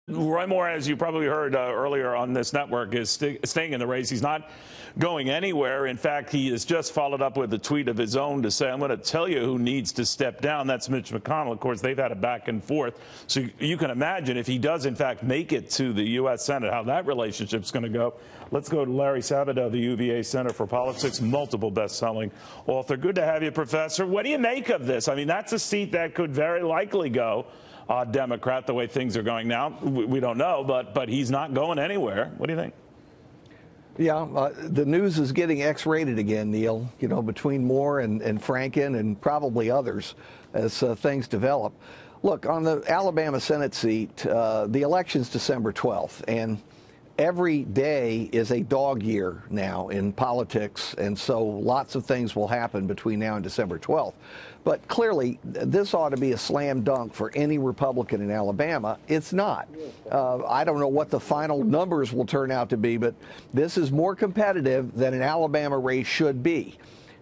Roy Moore, as you probably heard earlier on this network, is staying in the race. He's not going anywhere. In fact, he has just followed up with a tweet of his own to say, I'm going to tell you who needs to step down. That's Mitch McConnell. Of course, they've had a back and forth. So you can imagine if he does, in fact, make it to the U.S. Senate, how that relationship's going to go. Let's go to Larry Sabato, the UVA Center for Politics, multiple best-selling author. Good to have you, Professor. What do you make of this? I mean, that's a seat that could very likely go Democrat, the way things are going now. We don't know, but he's not going anywhere. What do you think? Yeah, the news is getting X-rated again, Neil, you know, between Moore and Franken and probably others as things develop. Look, on the Alabama Senate seat, the election's December 12th, and every day is a dog year now in politics, and so lots of things will happen between now and December 12th. But clearly, this ought to be a slam dunk for any Republican in Alabama. It's not. I don't know what the final numbers will turn out to be, but this is more competitive than an Alabama race should be.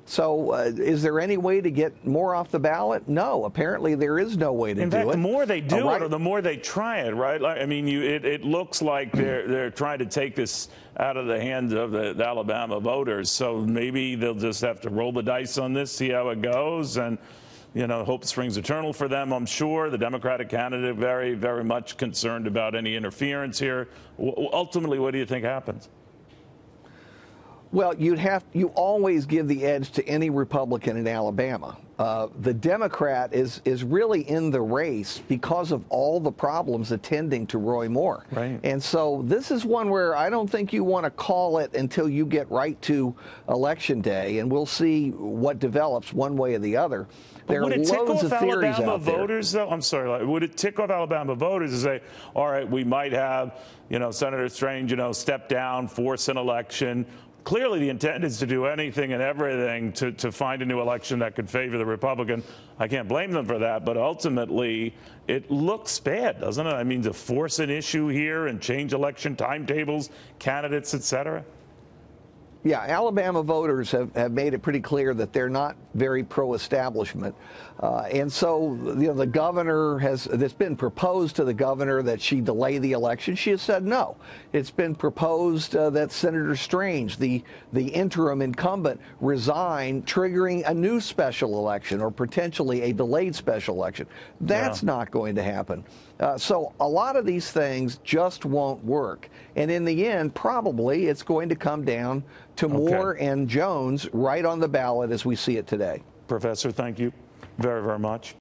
So is there any way to get Moore off the ballot? No, apparently there is no way to do it. In fact, the more they do it, or the more they try it, right? I mean, it looks like they're trying to take this out of the hands of the Alabama voters. So maybe they'll just have to roll the dice on this, see how it goes, and you know, hope springs eternal for them, I'm sure. The Democratic candidate very, very much concerned about any interference here. Ultimately, what do you think happens? Well, you always give the edge to any Republican in Alabama. The Democrat is really in the race because of all the problems attending to Roy Moore. Right. And so this is one where I don't think you want to call it until you get right to Election Day, and we'll see what develops one way or the other. There are loads of theories out there. Voters, though? I'm sorry. Would it tick off Alabama voters to say, all right, we might have, you know, Senator Strange, you know, step down, force an election? Clearly, the intent is to do anything and everything to find a new election that could favor the Republican. I can't blame them for that, but ultimately, it looks bad, doesn't it? I mean, to force an issue here and change election timetables, candidates, et cetera. Yeah, Alabama voters have made it pretty clear that they're not very pro-establishment. And so, you know, the governor it's been proposed to the governor that she delay the election. She has said no. It's been proposed that Senator Strange, the interim incumbent, resign, triggering a new special election or potentially a delayed special election. That's not going to happen. So a lot of these things just won't work. And in the end, probably it's going to come down to Moore and Jones right on the ballot as we see it today. Professor, thank you very, very much.